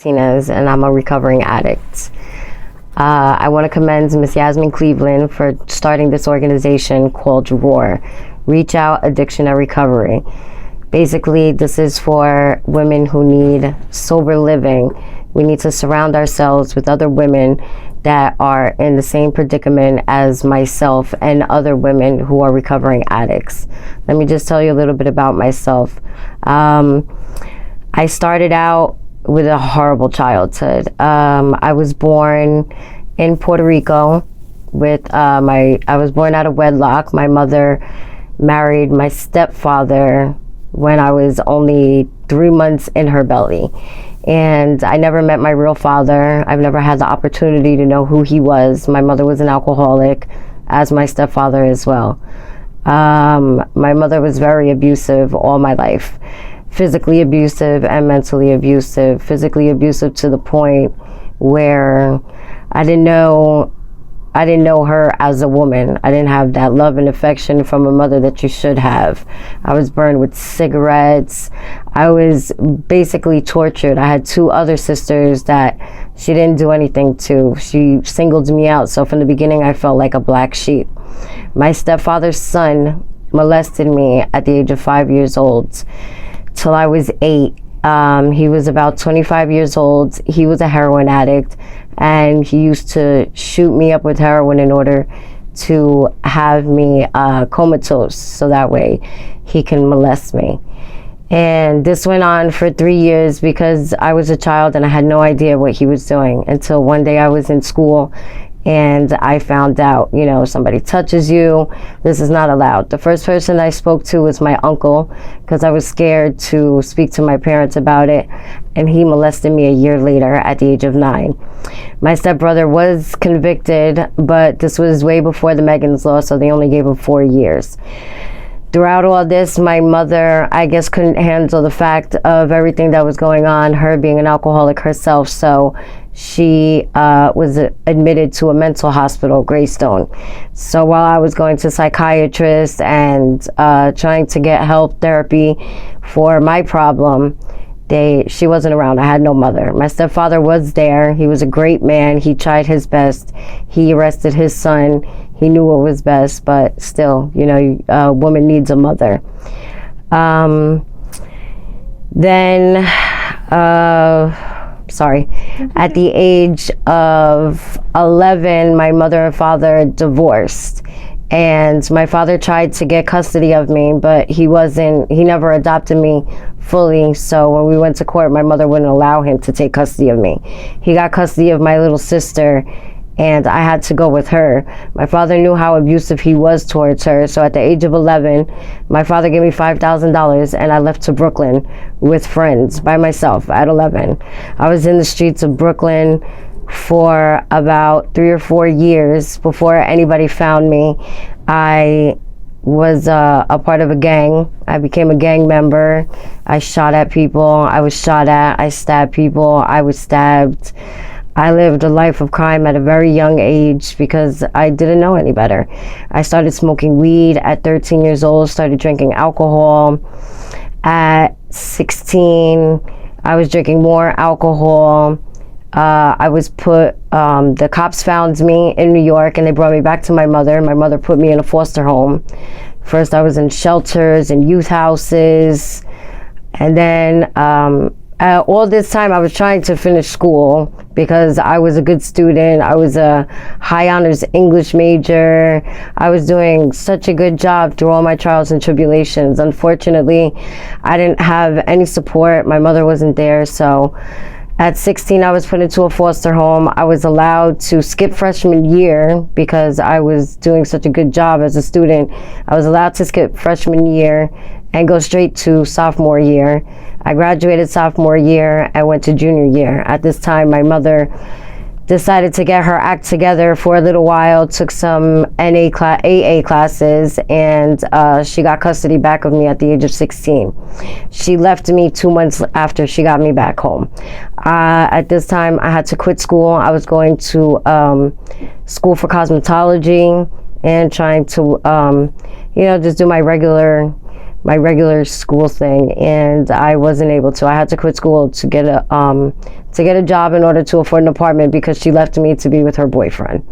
Martinez, and I'm a recovering addict. I want to commend Miss Yasmin Cleveland for starting this organization called ROAR, Reach Out Addiction and Recovery. Basically, this is for women who need sober living. We need to surround ourselves with other women that are in the same predicament as myself and other women who are recovering addicts. Let me just tell you a little bit about myself. I started out with a horrible childhood. I was born in Puerto Rico I was born out of wedlock. My mother married my stepfather when I was only 3 months in her belly. And I never met my real father. I've never had the opportunity to know who he was. My mother was an alcoholic, as my stepfather as well. My mother was very abusive all my life. Physically abusive and mentally abusive. Physically abusive to the point where I didn't know her as a woman. I didn't have that love and affection from a mother that you should have. I was burned with cigarettes. I was basically tortured. I had 2 other sisters that she didn't do anything to. She singled me out. So from the beginning, I felt like a black sheep. My stepfather's son molested me at the age of 5 years old till I was 8. He was about 25 years old. He was a heroin addict, and he used to shoot me up with heroin in order to have me comatose, so that way he can molest me. And this went on for 3 years because I was a child and I had no idea what he was doing until one day I was in school and I found out, somebody touches you, this is not allowed. The first person I spoke to was my uncle because I was scared to speak to my parents about it, and he molested me a year later at the age of 9. My stepbrother was convicted, but this was way before the Megan's Law, so they only gave him 4 years. Throughout all this, my mother, I guess, couldn't handle the fact of everything that was going on, her being an alcoholic herself, so she was admitted to a mental hospital, Greystone. So while I was going to psychiatrists and trying to get help, therapy for my problem, she wasn't around. I had no mother. My stepfather was there. He was a great man. He tried his best. He arrested his son. He knew what was best, but still, a woman needs a mother. At the age of 11, my mother and father divorced. And my father tried to get custody of me, but he never adopted me fully. So when we went to court, my mother wouldn't allow him to take custody of me. He got custody of my little sister, and I had to go with her. My father knew how abusive he was towards her, so at the age of 11, my father gave me $5,000 and I left to Brooklyn with friends by myself at 11. I was in the streets of Brooklyn for about 3 or 4 years before anybody found me. I was a part of a gang. I became a gang member. I shot at people. I was shot at. I stabbed people. I was stabbed. I lived a life of crime at a very young age because I didn't know any better. I started smoking weed at 13 years old, started drinking alcohol. At 16, I was drinking more alcohol. I was the cops found me in New York and they brought me back to my mother. My mother put me in a foster home. First I was in shelters and youth houses. And then all this time I was trying to finish school because I was a good student. I was a high honors English major. I was doing such a good job through all my trials and tribulations. Unfortunately, I didn't have any support. My mother wasn't there, so at 16, I was put into a foster home. I was allowed to skip freshman year because I was doing such a good job as a student. I was allowed to skip freshman year and go straight to sophomore year. I graduated sophomore year and went to junior year. At this time, my mother decided to get her act together for a little while, took some AA classes, and she got custody back of me at the age of 16. She left me 2 months after she got me back home. At this time, I had to quit school. I was going to school for cosmetology and trying to, just do my regular school thing, and I wasn't able to. I had to quit school to get to get a job in order to afford an apartment because she left me to be with her boyfriend.